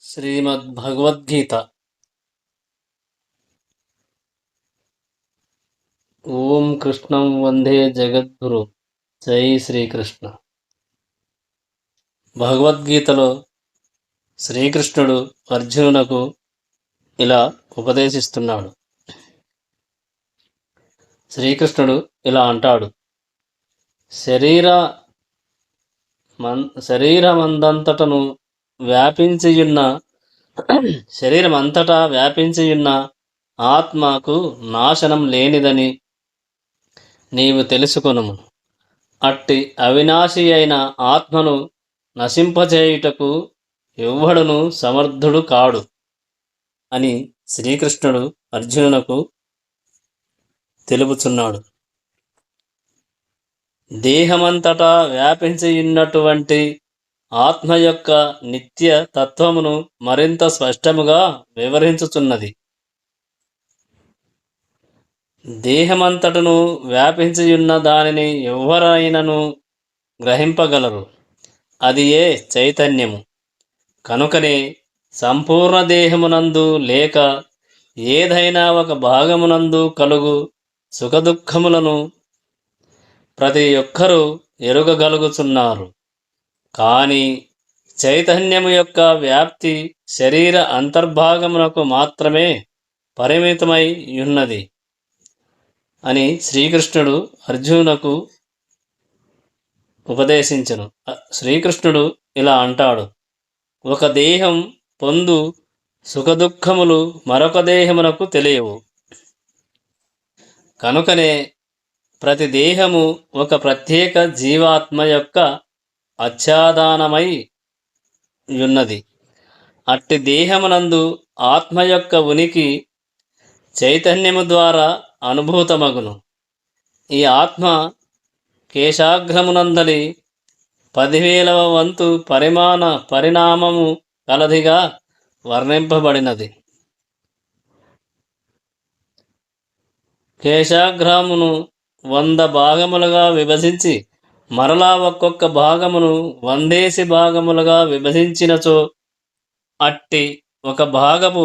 శ్రీమద్భగవద్గీత ఓం కృష్ణం వందే జగద్గురు. జై శ్రీకృష్ణ. భగవద్గీతలో శ్రీకృష్ణుడు అర్జునునకు ఇలా ఉపదేశిస్తున్నాడు. శ్రీకృష్ణుడు ఇలా అంటాడు, శరీరమందంతటను వ్యాపించియున్న శరీరమంతటా వ్యాపించియున్న ఆత్మకు నాశనం లేనిదని నీవు తెలుసుకొనుము. అట్టి అవినాశి అయిన ఆత్మను నశింపజేయుటకు ఎవ్వడును సమర్థుడు కాడు అని శ్రీకృష్ణుడు అర్జునునకు తెలుపుచున్నాడు. దేహమంతటా వ్యాపించియున్నటువంటి ఆత్మ యొక్క నిత్య తత్వమును మరింత స్పష్టముగా వివరించుచున్నది. దేహమంతటను వ్యాపించియున్న దానిని ఎవరైనను గ్రహింపగలరు. అది ఏ చైతన్యము. కనుకనే సంపూర్ణ దేహమునందు లేక ఏదైనా ఒక భాగమునందు కలుగు సుఖదుఖములను ప్రతి ఒక్కరూ ఎరుగగలుగుచున్నారు. కానీ చైతన్యము యొక్క వ్యాప్తి శరీర అంతర్భాగమునకు మాత్రమే పరిమితమై ఉన్నది అని శ్రీకృష్ణుడు అర్జునునకు ఉపదేశించెను. శ్రీకృష్ణుడు ఇలా అంటాడు, ఒక దేహం పొందు సుఖదుఖములు మరొక దేహమునకు తెలియవు. కనుకనే ప్రతి దేహము ఒక ప్రత్యేక జీవాత్మ యొక్క ఆచ్ఛాదనమై ఉన్నది. అట్టి దేహమునందు ఆత్మ యొక్క ఉనికి చైతన్యము ద్వారా అనుభూతమగును. ఈ ఆత్మ కేశాగ్రమునందలి 10,000వ వంతు పరిణామము కలదిగా వర్ణింపబడినది. కేశాగ్రమును 100 భాగములుగా విభజించి మరలా ఒక్కొక్క భాగమును 100 భాగములుగా విభజించినచో అట్టి ఒక భాగము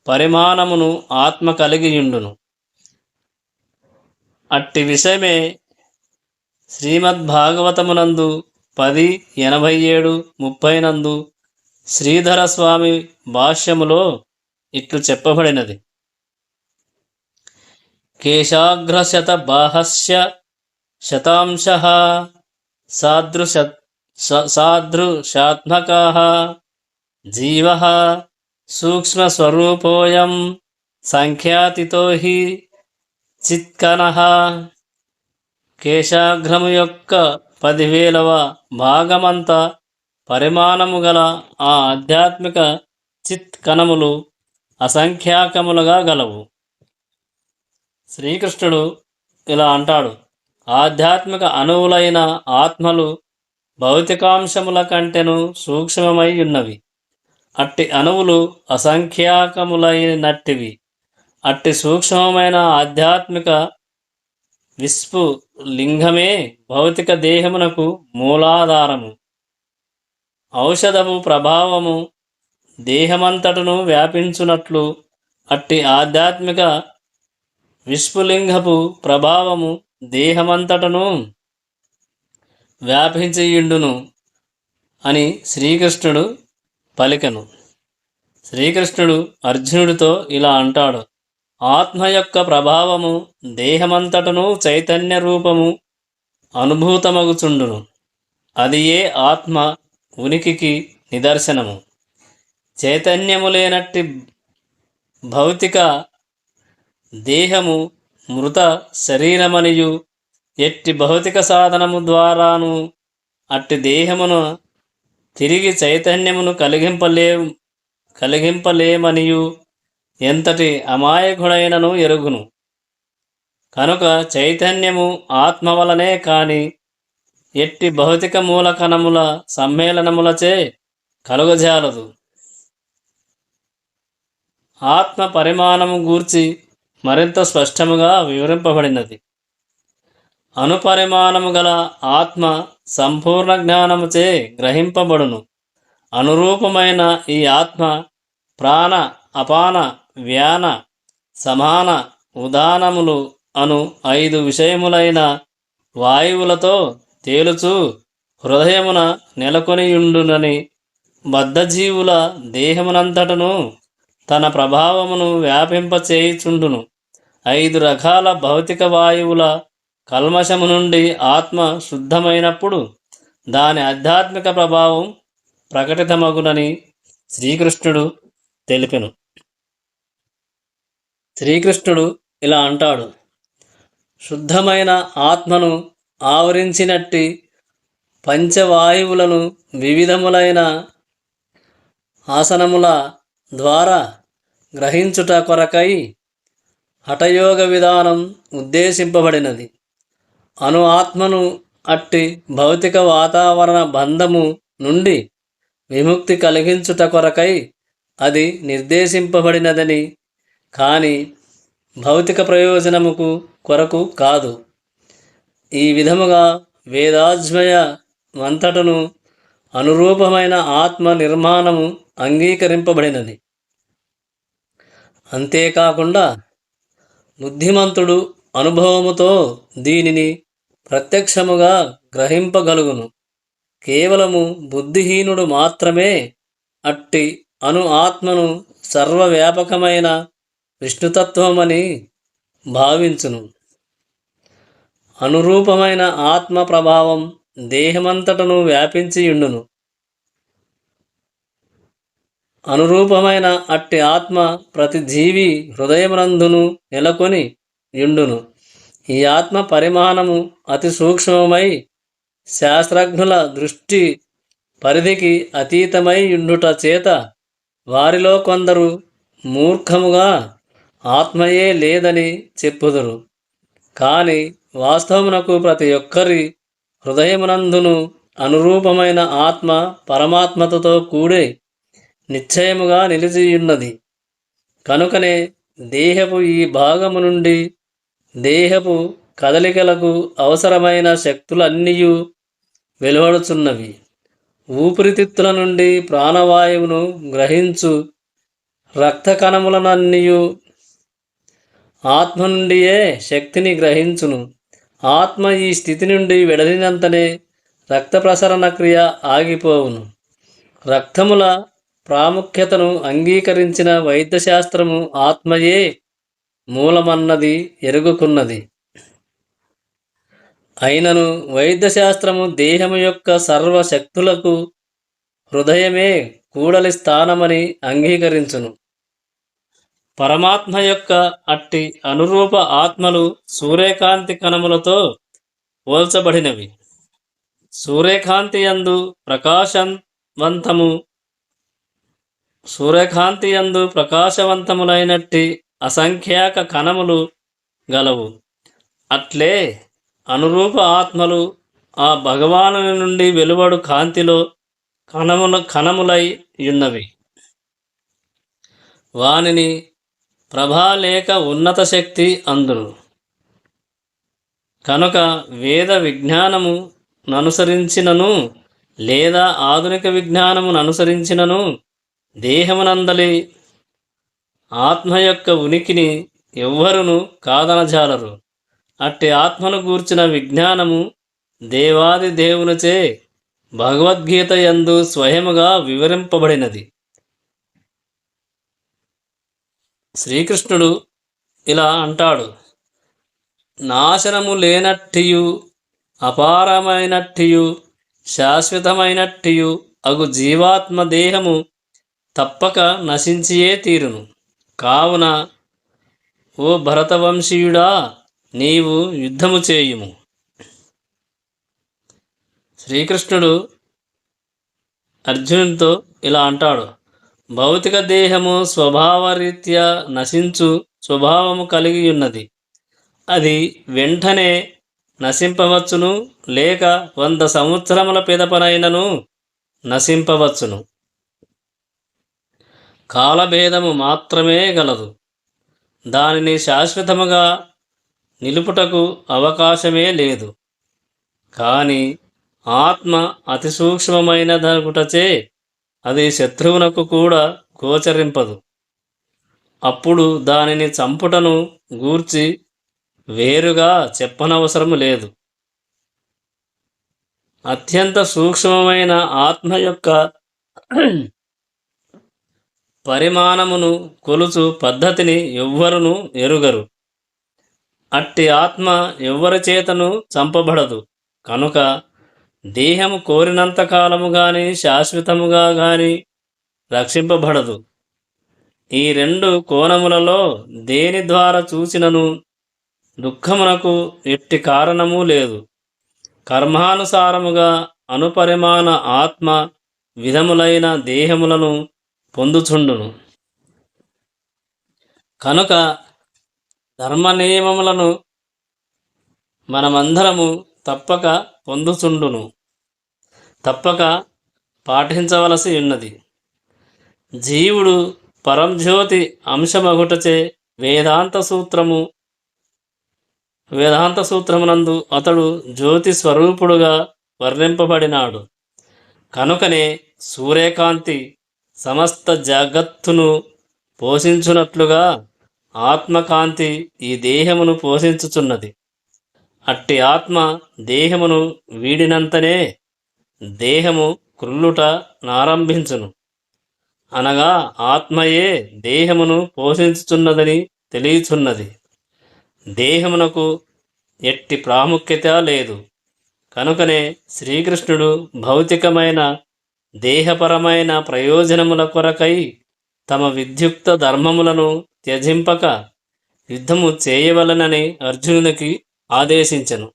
పరిమాణమును ఆత్మ కలిగియుండును. అట్టి విషయమే శ్రీమద్భాగవతమునందు 10:87-30 నందు శ్రీధర స్వామి భాష్యములో ఇట్లు చెప్పబడినది. కేశాగ్రశత బాహస్య శతాంశః సాదృశాత్మకః జీవః సూక్ష్మస్వరూపోయం సంఖ్యాతితో హి చిత్కనః. కేశాగ్రము యొక్క 10,000వ భాగమంత పరిమాణము గల ఆ ఆధ్యాత్మిక చిత్కణములు అసంఖ్యాకములుగా గలవు. శ్రీకృష్ణుడు ఇలా అంటాడు, ఆధ్యాత్మిక అణువులైన ఆత్మలు భౌతికాంశముల కంటెను సూక్ష్మమై ఉన్నవి. అట్టి అణువులు అసంఖ్యాకములైనట్టివి. అట్టి సూక్ష్మమైన ఆధ్యాత్మిక విస్ఫులింగమే భౌతిక దేహమునకు మూలాధారము. ఔషధము ప్రభావము దేహమంతటను వ్యాపించునట్లు అట్టి ఆధ్యాత్మిక విస్ఫులింగపు ప్రభావము దేహమంతటను వ్యాపించియుండును అని శ్రీకృష్ణుడు పలికెను. శ్రీకృష్ణుడు అర్జునుడితో ఇలా అంటాడు, ఆత్మ యొక్క ప్రభావము దేహమంతటను చైతన్య రూపము అనుభూతమగుచుండును. అది ఏ ఆత్మ ఉనికికి నిదర్శనము. చైతన్యము లేనట్టి భౌతిక దేహము మృత శరీరమనియు ఎట్టి భౌతిక సాధనము ద్వారాను అట్టి దేహమును తిరిగి చైతన్యమును కలిగింపలేమనియు ఎంతటి అమాయకుడైనను ఎరుగును. కనుక చైతన్యము ఆత్మ వలనే కాని ఎట్టి భౌతిక మూలకణముల సమ్మేళనములచే కలుగజాలదు. ఆత్మ పరిమాణము గూర్చి మరింత స్పష్టముగా వివరింపబడినది. అనుపరిమాణము గల ఆత్మ సంపూర్ణ జ్ఞానముచే గ్రహింపబడును. అనురూపమైన ఈ ఆత్మ ప్రాణ అపాన వ్యాన సమాన ఉదానములు అను 5 విషయములైన వాయువులతో తేలుచు హృదయమున నెలకొనియుండునని బద్ధజీవుల దేహమునంతటను తన ప్రభావమును వ్యాపింపచేయుచుండును. 5 రకాల భౌతిక వాయువుల కల్మషము నుండి ఆత్మ శుద్ధమైనప్పుడు దాని ఆధ్యాత్మిక ప్రభావం ప్రకటితమగునని శ్రీకృష్ణుడు తెలిపెను. శ్రీకృష్ణుడు ఇలా అంటాడు: శుద్ధమైన ఆత్మను ఆవరించినట్టి పంచవాయువులను వివిధములైన ఆసనముల ద్వారా గ్రహించుట కొరకై హఠయోగ విధానం ఉద్దేశింపబడినది. అను ఆత్మను అట్టి భౌతిక వాతావరణ బంధము నుండి విముక్తి కలిగించుట కొరకై అది నిర్దేశింపబడినదని కానీ భౌతిక ప్రయోజనముకు కొరకు కాదు. ఈ విధముగా వేదాజ్మయ అంతటను అనురూపమైన ఆత్మ నిర్మాణము అంగీకరింపబడినది. అంతేకాకుండా బుద్ధిమంతుడు అనుభవముతో దీనిని ప్రత్యక్షముగా గ్రహింపగలుగును. కేవలము బుద్ధిహీనుడు మాత్రమే అట్టి ఆత్మను సర్వవ్యాపకమైన విష్ణుతత్వమని భావించును. అనురూపమైన ఆత్మ ప్రభావం దేహమంతటను వ్యాపించియుండును. అనురూపమైన అట్టి ఆత్మ ప్రతి జీవి హృదయమునందును నెలకొని యుండును. ఈ ఆత్మ పరిమాణము అతి సూక్ష్మమై శాస్త్రజ్ఞుల దృష్టి పరిధికి అతీతమై యుండుట చేత వారిలో కొందరు మూర్ఖముగా ఆత్మయే లేదని చెప్పుదురు. కానీ వాస్తవమునకు ప్రతి ఒక్కరి హృదయమునందును అనురూపమైన ఆత్మ పరమాత్మతో కూడి నిశ్చయముగా నిలిచియున్నది. కనుకనే దేహపు ఈ భాగము నుండి దేహపు కదలికలకు అవసరమైన శక్తులన్నీయు వెలువడుచున్నవి. ఊపిరితిత్తుల నుండి ప్రాణవాయువును గ్రహించు రక్త కణములనన్నీయు ఆత్మ నుండియే శక్తిని గ్రహించును. ఆత్మ ఈ స్థితి నుండి వెడలినంతనే రక్త ప్రసరణ క్రియ ఆగిపోవును. రక్తముల ప్రాముఖ్యతను అంగీకరించిన వైద్యశాస్త్రము ఆత్మయే మూలమన్నది ఎరుగుకున్నది. అయినను వైద్యశాస్త్రము దేహము యొక్క సర్వశక్తులకు హృదయమే కూడలి స్థానమని అంగీకరించును. పరమాత్మ యొక్క అట్టి అనురూప ఆత్మలు సూర్యకాంతి కణములతో పోల్చబడినవి. సూర్యకాంతి యందు ప్రకాశవంతములైనట్టి అసంఖ్యాక కణములు గలవు. అట్లే అనురూప ఆత్మలు ఆ భగవానుని నుండి వెలువడు కాంతిలో కణములై యున్నవి. వానిని ప్రభా లేక ఉన్నత శక్తి అందును. కనుక వేద విజ్ఞానము ననుసరించినను లేదా ఆధునిక విజ్ఞానమును అనుసరించినను దేహమునందలి ఆత్మ యొక్క ఉనికిని ఎవ్వరును కాదనజాలరు. అట్టి ఆత్మను గూర్చిన విజ్ఞానము దేవాది దేవునిచే భగవద్గీత యందు స్వయముగా వివరింపబడినది. శ్రీకృష్ణుడు ఇలా అంటాడు: నాశనము లేనట్టియు అపారమైనట్టియు శాశ్వతమైనట్టియు అగు జీవాత్మ దేహము తప్పక నశించియే తీరును. కావున ఓ భరతవంశీయుడా, నీవు యుద్ధము చేయుము. శ్రీకృష్ణుడు అర్జునునితో ఇలా అంటాడు: భౌతిక దేహము స్వభావరీత్యా నశించు స్వభావము కలిగి ఉన్నది. అది వెంటనే నశింపవచ్చును, లేక 100 సంవత్సరముల పిదపనైనను నశింపవచ్చును. కాలభేదము మాత్రమే గలదు. దానిని శాశ్వతముగా నిలుపుటకు అవకాశమే లేదు. కానీ ఆత్మ అతి సూక్ష్మమైనదగుటచే అది శత్రువునకు కూడా గోచరింపదు. అప్పుడు దానిని చంపుటను గూర్చి వేరుగా చెప్పనవసరము లేదు. అత్యంత సూక్ష్మమైన ఆత్మ యొక్క పరిమాణమును కొలుచు పద్ధతిని ఎవ్వరును ఎరుగరు. అట్టి ఆత్మ ఎవ్వరి చేతను చంపబడదు. కనుక దేహము కోరినంత కాలము గాని శాశ్వతముగా గాని రక్షింపబడదు. ఈ రెండు కోణములలో దేని ద్వారా చూసినను దుఃఖమునకు ఎట్టి కారణము లేదు. కర్మానుసారముగా అనుపరిమాణ ఆత్మ విధములైన దేహములను పొందుచుండును. కనుక ధర్మ నియమములను మనమందరము తప్పక పొందుచుండును, తప్పక పాటించవలసి ఉన్నది. జీవుడు పరంజ్యోతి అంశమగుటచే వేదాంత సూత్రమునందు అతడు జ్యోతి స్వరూపుడుగా వర్ణింపబడినాడు. కనుకనే సూర్యకాంతి సమస్త జగత్తును పోషించున్నట్లుగా ఆత్మకాంతి ఈ దేహమును పోషించుచున్నది. అట్టి ఆత్మ దేహమును వీడినంతనే దేహము క్రుల్లుట నారంభించును. అనగా ఆత్మయే దేహమును పోషించుచున్నదని తెలియచున్నది. దేహమునకు ఎట్టి ప్రాముఖ్యత లేదు. కనుకనే శ్రీకృష్ణుడు భౌతికమైన దేహపరమైన ప్రయోజనముల కొరకై తమ విద్యుక్త ధర్మములను త్యజింపక యుద్ధము చేయవలనని అర్జునునికి ఆదేశించెను.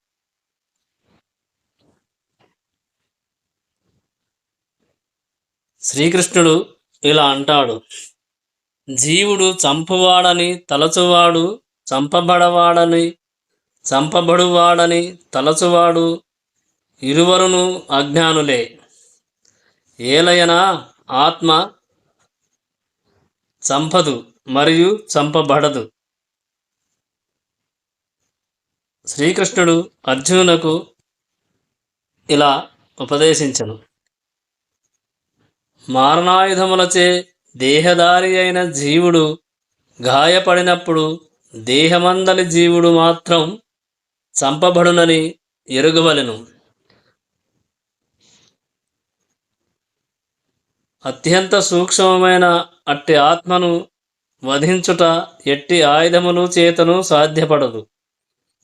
శ్రీకృష్ణుడు ఇలా అంటాడు: జీవుడు చంపువాడని తలచువాడు, చంపబడువాడని తలచువాడు ఇరువరును అజ్ఞానులే. ఏలయనా ఆత్మ చంపదు మరియు చంపబడదు. శ్రీకృష్ణుడు అర్జునునకు ఇలా ఉపదేశించెను: మారణాయుధములచే దేహధారి అయిన జీవుడు గాయపడినప్పుడు దేహమందలి జీవుడు మాత్రం చంపబడునని ఎరుగవలెను. అత్యంత సూక్ష్మమైన అట్టి ఆత్మను వధించుట ఎట్టి ఆయుధములు చేతను సాధ్యపడదు.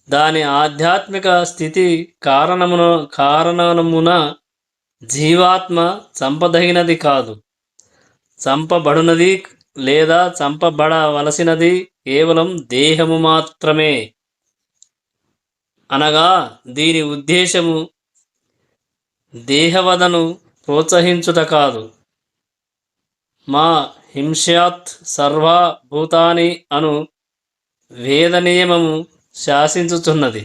దాని ఆధ్యాత్మిక స్థితి కారణమున జీవాత్మ చంపదగినది కాదు. చంపబడునది లేదా చంపబడవలసినది కేవలం దేహము మాత్రమే. అనగా దీని ఉద్దేశము దేహవధను ప్రోత్సహించుట కాదు. మా హింస్యాత్ సర్వా భూతాని అను వేద నియమము శాసించుచున్నది.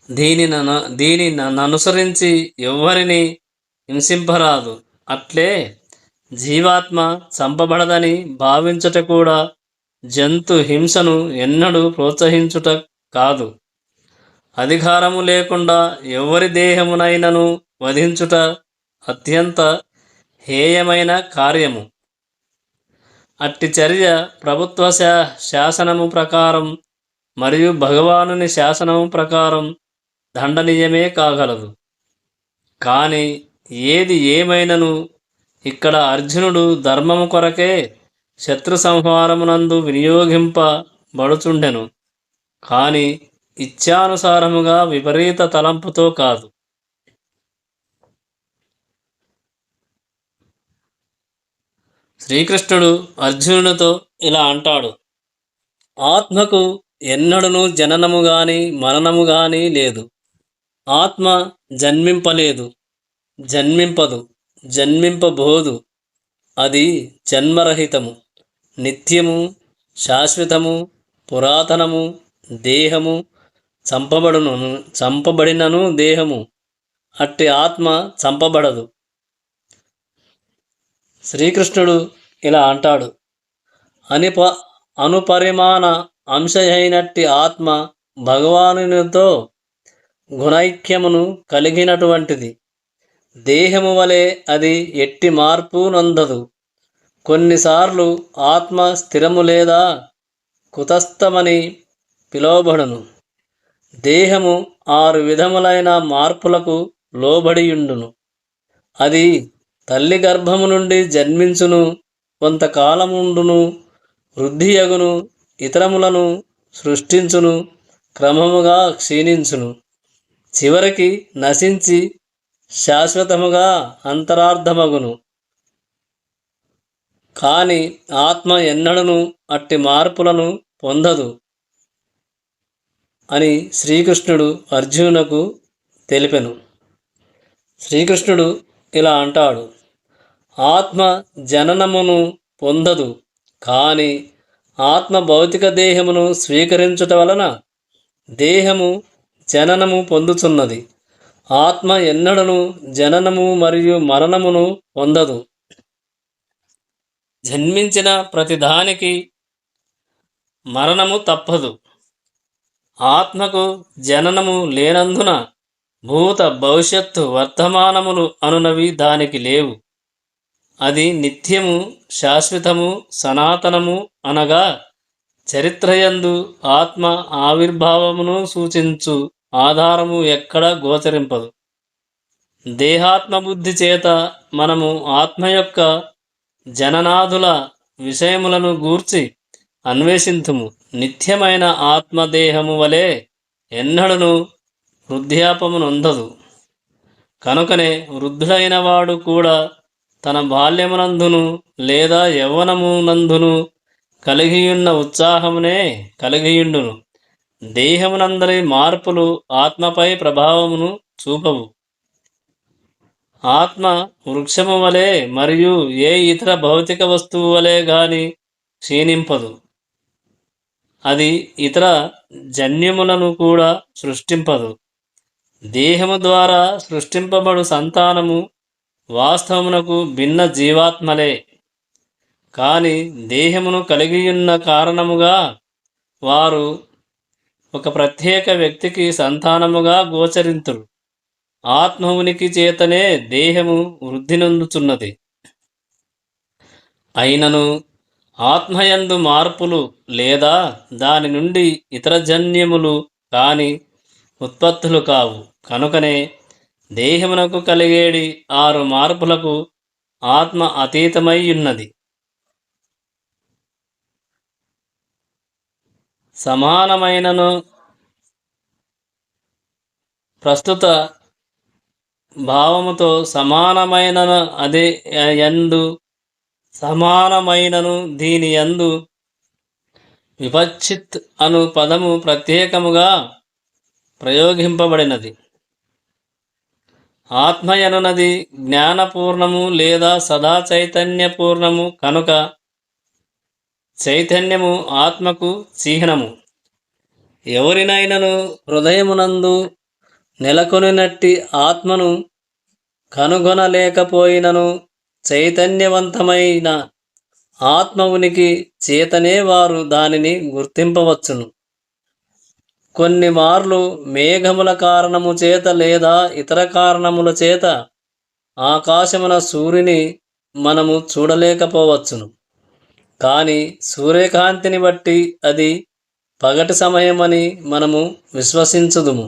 దీనిని అనుసరించి ఎవ్వరిని హింసింపరాదు. అట్లే జీవాత్మ చంపబడదని భావించుట కూడా జంతు హింసను ఎన్నడూ ప్రోత్సహించుట కాదు. అధికారము లేకుండా ఎవరి దేహమునైనను వధించుట అత్యంత హేయమైన కార్యము. అట్టి చర్య ప్రభుత్వ శాసనము ప్రకారం మరియు భగవానుని శాసనము ప్రకారం దండనీయమే కాగలదు. కానీ ఏది ఏమైనను ఇక్కడ అర్జునుడు ధర్మము కొరకే శత్రు సంహారమునందు వినియోగింపబడుచుండెను, కానీ ఇచ్ఛానుసారముగా విపరీత తలంపుతో కాదు. శ్రీకృష్ణుడు అర్జునుడితో ఇలా అంటాడు: ఆత్మకు ఎన్నడూనూ జననము గాని మరణము గాని లేదు. ఆత్మ జన్మింపలేదు, జన్మింపదు, జన్మింపబోదు. అది జన్మరహితము, నిత్యము, శాశ్వతము, పురాతనము. దేహము చంపబడినను దేహము అట్టి ఆత్మ చంపబడదు. శ్రీకృష్ణుడు ఇలా అంటాడు: అనుపరిమాణ అంశ అయినట్టి ఆత్మ భగవానునితో గుణైక్యమును కలిగినటువంటిది. దేహము వలె అది ఎట్టి మార్పు నొందదు. కొన్నిసార్లు ఆత్మ స్థిరము లేదా కుతస్థమని పిలువబడును. దేహము 6 విధములైన మార్పులకు లోబడియుండును. అది తల్లి గర్భము నుండి జన్మించును, కొంతకాలముండును, వృద్ధియగును, ఇతరములను సృష్టించును, క్రమముగా క్షీణించును, చివరికి నశించి శాశ్వతముగా అంతరార్థమగును. కాని ఆత్మ ఎన్నడను అట్టి మార్పులను పొందదు అని శ్రీకృష్ణుడు అర్జునునకు తెలిపెను. శ్రీకృష్ణుడు ఇలా అంటాడు, ఆత్మ జననమును పొందదు, కానీ ఆత్మ భౌతిక దేహమును స్వీకరించుట వలన దేహము జననము పొందుచున్నది. ఆత్మ ఎన్నడను జననము మరియు మరణమును పొందదు. జన్మించిన ప్రతిదానికి మరణము తప్పదు. ఆత్మకు జననము లేనందున భూత భవిష్యత్తు వర్తమానములు అనునవి దానికి లేవు. అది నిత్యము, శాశ్వతము, సనాతనము అనగా చరిత్రయందు ఆత్మ ఆవిర్భావమును సూచించు ఆధారము ఎక్కడ గోచరింపదు. దేహాత్మబుద్ధి చేత మనము ఆత్మ యొక్క జననాదుల విషయములను గూర్చి అన్వేషింతుము. నిత్యమైన ఆత్మదేహము వలె ఎన్నడను వృద్ధాపమునొందదు. కనుకనే వృద్ధుడైన వాడు కూడా తన బాల్యమునందును లేదా యవ్వనమునందును కలిగియున్న ఉత్సాహమునే కలిగియుండును. దేహమునందరి మార్పులు ఆత్మపై ప్రభావమును చూపవు. ఆత్మ వృక్షము వలె మరియు ఏ ఇతర భౌతిక వస్తువు వలె గాని క్షీణింపదు. అది ఇతర జన్యములను కూడా సృష్టింపదు. దేహము ద్వారా సృష్టింపబడు సంతానము వాస్తవమునకు భిన్న జీవాత్మలే. కానీ దేహమును కలిగియున్న కారణముగా వారు ఒక ప్రత్యేక వ్యక్తికి సంతానముగా గోచరింతురు. ఆత్మ ఉనికి చేతనే దేహము వృద్ధి నొందుచున్నది. అయినను ఆత్మయందు మార్పులు లేదా దాని నుండి ఇతర జన్యములు కాని ఉత్పత్తులు కావు. కనుకనే దేహమునకు కలిగేడి 6 మార్పులకు ఆత్మ అతీతమై ఉన్నది. సమానమైనను ప్రస్తుత భావముతో సమానమైనను అదే యందు సమానమైనను దీని యందు విపచ్చిత్ అను పదము ప్రత్యేకముగా ప్రయోగింపబడినది. ఆత్మయనున్నది జ్ఞానపూర్ణము లేదా సదా చైతన్యపూర్ణము కనుక చైతన్యము ఆత్మకు చిహ్నము. ఎవరినైనను హృదయమునందు నెలకొనినట్టి ఆత్మను కనుగొనలేకపోయినను చైతన్యవంతమైన ఆత్మ ఉనికి చేతనే వారు దానిని గుర్తింపవచ్చును. కొన్ని మార్లు మేఘముల కారణము చేత లేదా ఇతర కారణముల చేత ఆకాశమున సూర్యుని మనము చూడలేకపోవచ్చును. కానీ సూర్యకాంతిని బట్టి అది పగటి సమయమని మనము విశ్వసించుదుము.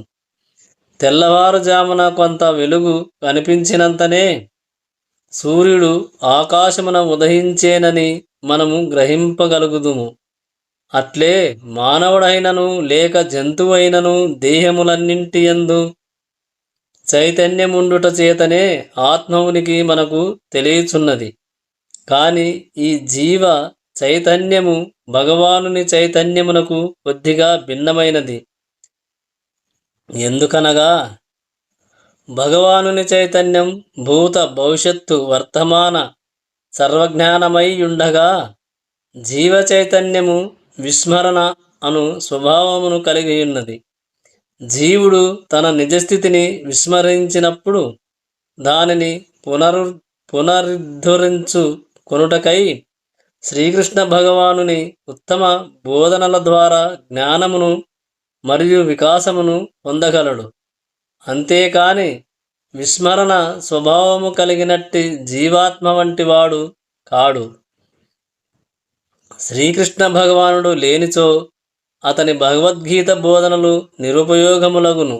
తెల్లవారుజామున కొంత వెలుగు కనిపించినంతనే సూర్యుడు ఆకాశమున ఉదయించేనని మనము గ్రహింపగలుగుదుము. అట్లే మానవుడైనను లేక జంతువైనను దేహములన్నింటియందు చైతన్యముండుట చేతనే ఆత్మ ఉనికి మనకు తెలియచున్నది. కానీ ఈ జీవ చైతన్యము భగవానుని చైతన్యమునకు కొద్దిగా భిన్నమైనది. ఎందుకనగా భగవానుని చైతన్యం భూత భవిష్యత్తు వర్తమాన సర్వజ్ఞానమై ఉండగా జీవ చైతన్యము విస్మరణ అను స్వభావమును కలిగి ఉన్నది. జీవుడు తన నిజస్థితిని విస్మరించినప్పుడు దానిని పునరుద్ధరించు కొనుటకై శ్రీకృష్ణ భగవానుని ఉత్తమ బోధనల ద్వారా జ్ఞానమును మరియు వికాసమును పొందగలడు. అంతేకాని విస్మరణ స్వభావము కలిగినట్టి జీవాత్మ వంటి వాడు కాడు. శ్రీకృష్ణ భగవానుడు లేనిచో అతని భగవద్గీత బోధనలు నిరుపయోగములగును.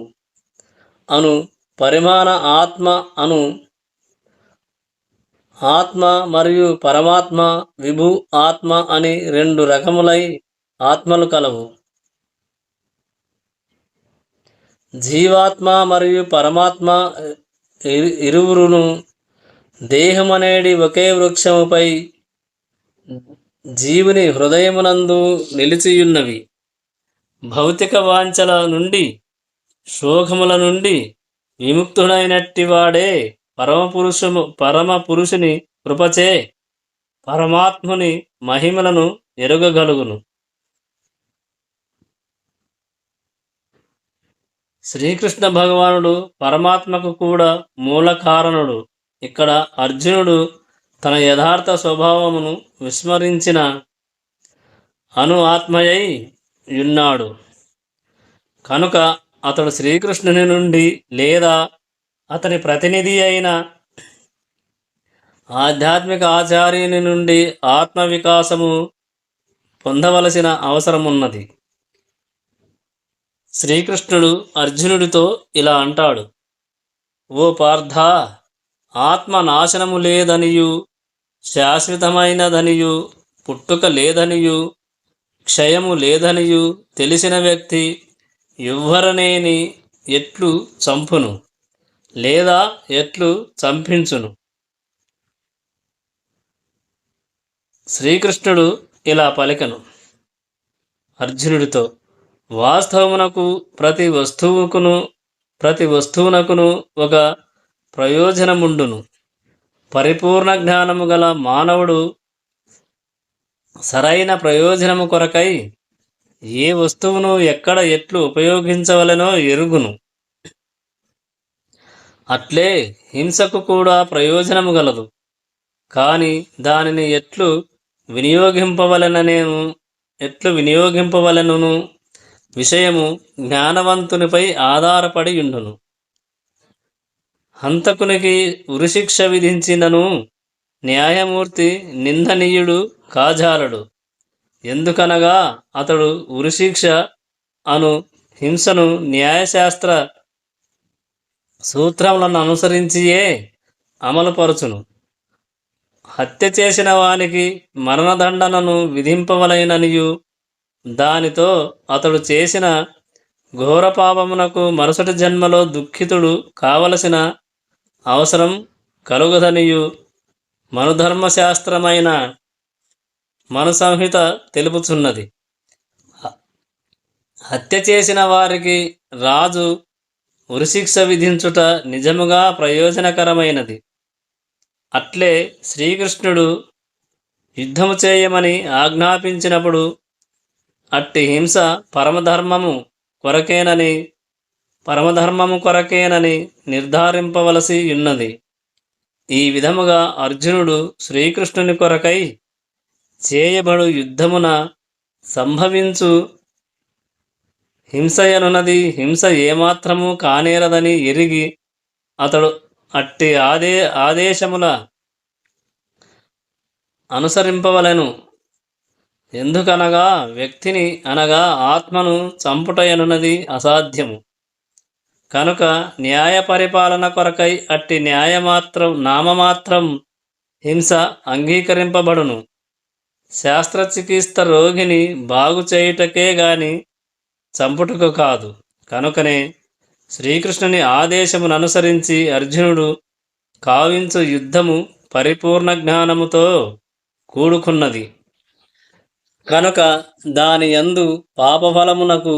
అను పరిమాణ ఆత్మ మరియు పరమాత్మ, విభు ఆత్మ అని రెండు రకములై ఆత్మలు కలవు. జీవాత్మ మరియు పరమాత్మ ఇరువురును దేహమనేడి ఒకే వృక్షముపై జీవుని హృదయమునందు నిలిచియున్నవి. భౌతిక వాంఛల నుండి, శోకముల నుండి విముక్తుడైనట్టి వాడే పరమ పురుషుని కృపచే పరమాత్ముని మహిమలను ఎరుగగలుగును. శ్రీకృష్ణ భగవానుడు పరమాత్మకు కూడా మూల కారణుడు. ఇక్కడ అర్జునుడు తన యథార్థ స్వభావమును విస్మరించిన ఆత్మయై ఉన్నాడు కనుక అతడు శ్రీకృష్ణుని నుండి లేదా అతని ప్రతినిధి అయిన ఆధ్యాత్మిక ఆచార్యుని నుండి ఆత్మ వికాసము పొందవలసిన అవసరమున్నది. శ్రీకృష్ణుడు అర్జునుడితో ఇలా అంటాడు: ఓ పార్థ, ఆత్మ నాశనము లేదనియు, శాశ్వతమైనదనియు, పుట్టుక లేదనియు, క్షయము లేదనియు తెలిసిన వ్యక్తి ఎవ్వరనేని ఎట్లు చంపును లేదా ఎట్లు చంపించును? శ్రీకృష్ణుడు ఇలా పలికెను అర్జునుడితో: వాస్తవమునకు ప్రతి వస్తువునకును ఒక ప్రయోజనముండును. పరిపూర్ణ జ్ఞానము గల మానవుడు సరైన ప్రయోజనము కొరకై ఏ వస్తువును ఎక్కడ ఎట్లు ఉపయోగించవలెనో ఎరుగును. అట్లే హింసకు కూడా ప్రయోజనము గలదు. కానీ దానిని ఎట్లు వినియోగింపవలెనును విషయము జ్ఞానవంతునిపై ఆధారపడి ఉండును. హంతకునికి ఉరిశిక్ష విధించినను న్యాయమూర్తి నిందనీయుడు కాజాలడు. ఎందుకనగా అతడు ఉరిశిక్ష అను హింసను న్యాయశాస్త్ర సూత్రములను అనుసరించియే అమలుపరచును. హత్య చేసిన వానికి మరణదండనను విధింపవలెననియు, దానితో అతడు చేసిన ఘోర పాపమునకు మరుసటి జన్మలో దుఃఖితుడు కావలసిన అవసరం కలుగదనియు మనుధర్మశాస్త్రమైన మనుసంహిత తెలుపుచున్నది. హత్య చేసిన వారికి రాజు ఉరిశిక్ష విధించుట నిజముగా ప్రయోజనకరమైనది. అట్లే శ్రీకృష్ణుడు యుద్ధము చేయమని ఆజ్ఞాపించినప్పుడు అట్టి హింస పరమధర్మము కొరకేనని నిర్ధారింపవలసి ఉన్నది. ఈ విధముగా అర్జునుడు శ్రీకృష్ణుని కొరకై చేయబడు యుద్ధమున సంభవించు హింసయనున్నది హింస ఏమాత్రము కానేరదని ఎరిగి అతడు అట్టి ఆదేశముల అనుసరింపవలెను. ఎందుకనగా వ్యక్తిని అనగా ఆత్మను చంపుటయనున్నది అసాధ్యము. కనుక న్యాయ పరిపాలన కొరకై అట్టి నామమాత్రం హింస అంగీకరింపబడును. శాస్త్రచికిత్స రోగిని బాగు చేయుటకే గాని చంపుటకు కాదు. కనుకనే శ్రీకృష్ణుని ఆదేశమును అనుసరించి అర్జునుడు కావించు యుద్ధము పరిపూర్ణ జ్ఞానముతో కూడుకున్నది కనుక దాని యందు పాపఫలమునకు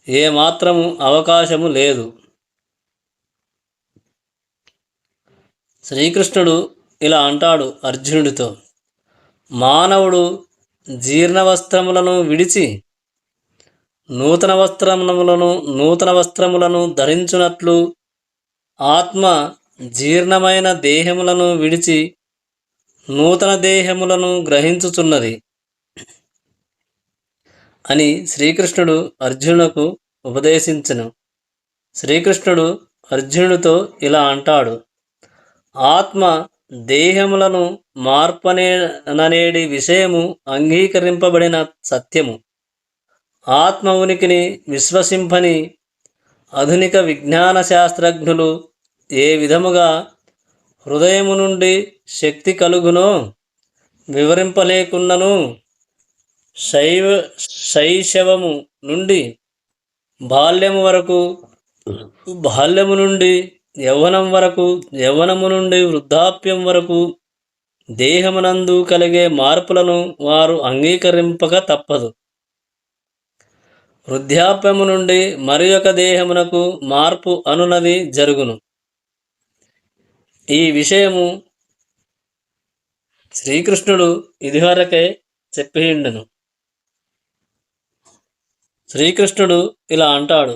ఏమాత్రము అవకాశము లేదు. శ్రీకృష్ణుడు ఇలా అంటాడు అర్జునుడితో: మానవుడు జీర్ణ వస్త్రములను విడిచి నూతన వస్త్రములను ధరించునట్లు ఆత్మ జీర్ణమైన దేహములను విడిచి నూతన దేహములను గ్రహించుచున్నది అని శ్రీకృష్ణుడు అర్జునునకు ఉపదేశించెను. శ్రీకృష్ణుడు అర్జునుడితో ఇలా అంటాడు: ఆత్మ దేహములను మార్పనేననేది విషయము అంగీకరింపబడిన సత్యము. ఆత్మ ఉనికిని విశ్వసింపని ఆధునిక విజ్ఞాన శాస్త్రజ్ఞులు ఏ విధముగా హృదయము నుండి శక్తి కలుగునో వివరింపలేకున్నను, శైశవము నుండి బాల్యము వరకు, బాల్యము నుండి యవ్వనం వరకు, యవ్వనము నుండి వృద్ధాప్యం వరకు దేహమునందు కలిగే మార్పులను వారు అంగీకరింపక తప్పదు. వృద్ధాప్యము నుండి మరి ఒక దేహమునకు మార్పు అనునది జరుగును. ఈ విషయము శ్రీకృష్ణుడు ఇదివరకే చెప్పియుండెను. శ్రీకృష్ణుడు ఇలా అంటాడు: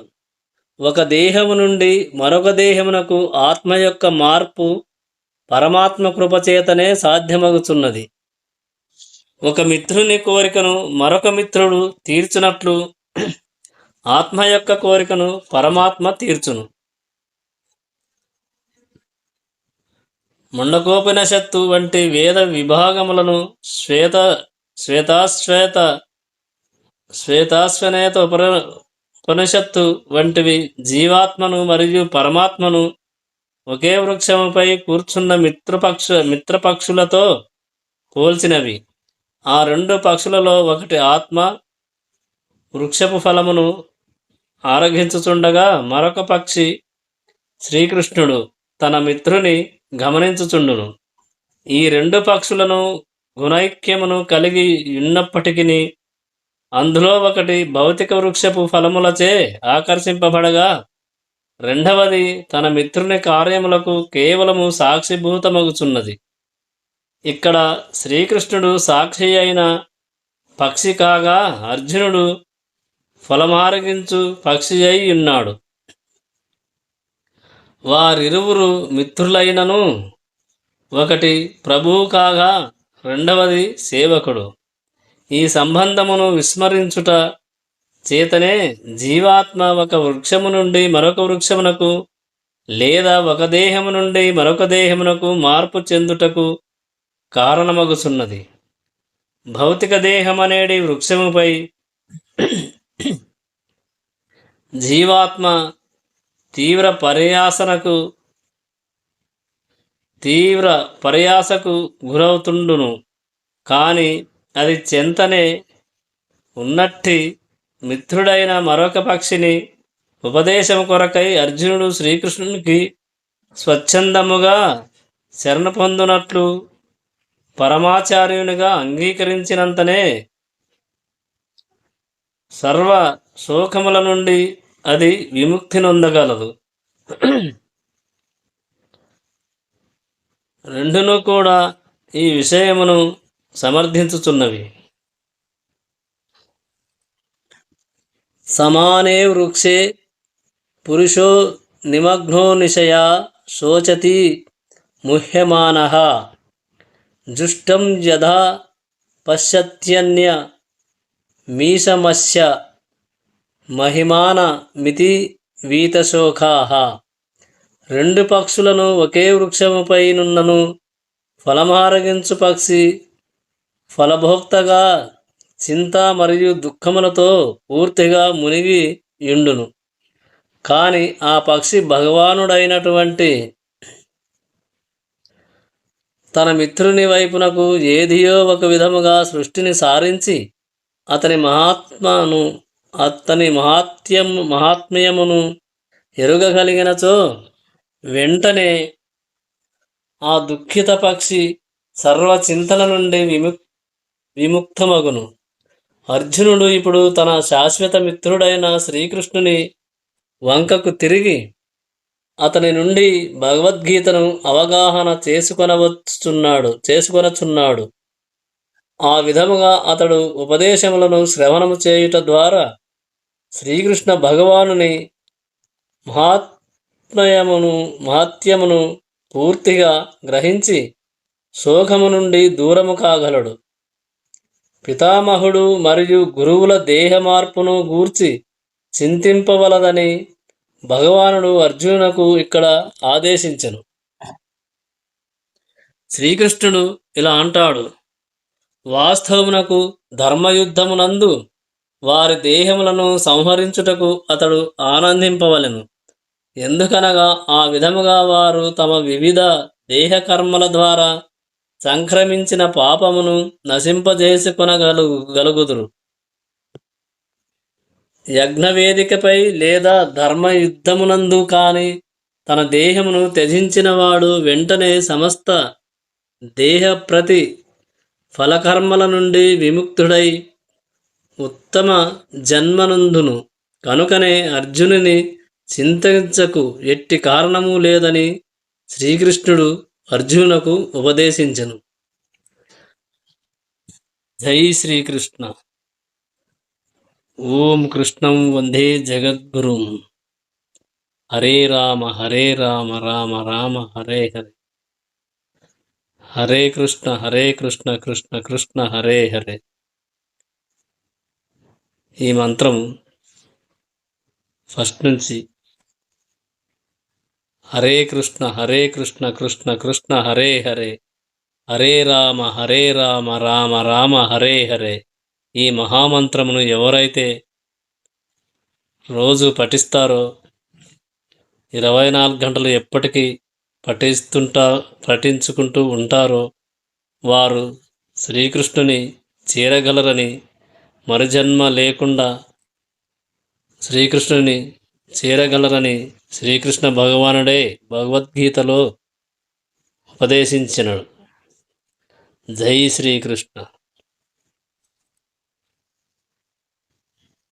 ఒక దేహము నుండి మరొక దేహమునకు ఆత్మ యొక్క మార్పు పరమాత్మ కృపచేతనే సాధ్యమగుచున్నది. ఒక మిత్రుని కోరికను మరొక మిత్రుడు తీర్చునట్లు ఆత్మ యొక్క కోరికను పరమాత్మ తీర్చును. ముండకోపనిషత్తు వంటి వేద విభాగములను శ్వేతాశ్వనేత ఉపనిషత్తు వంటివి జీవాత్మను మరియు పరమాత్మను ఒకే వృక్షముపై కూర్చున్న మిత్రపక్షులతో పోల్చినవి. ఆ రెండు పక్షులలో ఒకటి ఆత్మ వృక్షపు ఫలమును ఆరగించుచుండగా, మరొక పక్షి శ్రీకృష్ణుడు తన మిత్రుని గమనించుచుండును. ఈ రెండు పక్షులను గుణైక్యమును కలిగి ఉన్నప్పటికీ అందులో ఒకటి భౌతిక వృక్షపు ఫలములచే ఆకర్షింపబడగా, రెండవది తన మిత్రుని కార్యములకు కేవలము సాక్షిభూతమగుచున్నది. ఇక్కడ శ్రీకృష్ణుడు సాక్షి అయిన పక్షి కాగా, అర్జునుడు ఫలమారగించు పక్షి అయి ఉన్నాడు. వారిరువురు మిత్రులైనను ఒకటి ప్రభువు కాగా రెండవది సేవకుడు. ఈ సంబంధమును విస్మరించుట చేతనే జీవాత్మ ఒక వృక్షము నుండి మరొక వృక్షమునకు లేదా ఒక దేహము నుండి మరొక దేహమునకు మార్పు చెందుటకు కారణమగుచున్నది. భౌతిక దేహమనేది వృక్షముపై జీవాత్మ తీవ్ర పర్యాసకు గురవుతుండును. కానీ అది చెంతనే ఉన్నట్టి మిత్రుడైన మరొక పక్షిని ఉపదేశం కొరకై అర్జునుడు శ్రీకృష్ణునికి స్వచ్ఛందముగా శరణ పొందునట్లు పరమాచార్యునిగా అంగీకరించినంతనే సర్వ శోకముల నుండి అది విముక్తి నొందగలదు. రెండును కూడా ఈ విషయమును సమర్థించుచున్నవి. సమానే వృక్షే పురుషో నిమగ్నో నిశయా శోచతి ముహ్యమానః జుష్టం యథా పశ్యత్యన్య మీశమస్య మహిమాన మితి వీతశోకాః. రెండు పక్షులను ఒకే వృక్షముపై నున్నను ఫలమారగించు పక్షి ఫలభోక్తగా చింత మరియు దుఃఖములతో పూర్తిగా మునిగి యుండును. కానీ ఆ పక్షి భగవానుడైనటువంటి తన మిత్రుని వైపునకు ఏదియో ఒక విధముగా సృష్టిని సారించి అతని మహాత్మ్యమును ఎరుగగలిగినచో వెంటనే ఆ దుఃఖిత పక్షి సర్వచింతల నుండి విముక్తమగును. అర్జునుడు ఇప్పుడు తన శాశ్వత మిత్రుడైన శ్రీకృష్ణుని వంకకు తిరిగి అతని నుండి భగవద్గీతను అవగాహన చేసుకొనచున్నాడు. ఆ విధముగా అతడు ఉపదేశములను శ్రవణము చేయుట ద్వారా శ్రీకృష్ణ భగవానుని మహాత్మ్యమును పూర్తిగా గ్రహించి శోకము నుండి దూరము కాగలడు. పితామహుడు మరియు గురువుల దేహ మార్పును గూర్చి చింతింపవలదని భగవానుడు అర్జునునకు ఇక్కడ ఆదేశించెను. శ్రీకృష్ణుడు ఇలా అంటాడు: వాస్తవమునకు ధర్మయుద్ధమునందు వారి దేహములను సంహరించుటకు అతడు ఆనందింపవలెను. ఎందుకనగా ఆ విధముగా వారు తమ వివిధ దేహకర్మల ద్వారా సంక్రమించిన పాపమును నశింపజేసుకొనగలుగుదురు. యజ్ఞవేదికపై లేదా ధర్మయుద్ధమునందు కాని తన దేహమును త్యజించినవాడు వెంటనే సమస్త దేహ ప్రతి ఫలకర్మల నుండి విముక్తుడై ఉత్తమ జన్మనందును. కనుకనే అర్జునుని చింతించకు, ఎట్టి కారణము లేదని శ్రీకృష్ణుడు అర్జునునకు ఉపదేశించెను. జై శ్రీకృష్ణ. ఓం కృష్ణం వందే జగద్గురుం. హరే రామ రామ రామ హరే హరే. హరే కృష్ణ కృష్ణ కృష్ణ హరే హరే. ఈ మంత్రం ఫస్ట్ నుంచి హరే కృష్ణ కృష్ణ కృష్ణ హరే హరే, హరే రామ రామ రామ హరే హరే. ఈ మహామంత్రమును ఎవరైతే రోజు పఠిస్తారో 24 గంటలు ఎప్పటికీ పఠించుకుంటూ ఉంటారో వారు శ్రీకృష్ణుని చేరగలరని, మరుజన్మ లేకుండా శ్రీకృష్ణుని చేరగలరని శ్రీకృష్ణ భగవానుడే భగవద్గీతలో ఉపదేశించినాడు. జై శ్రీకృష్ణ.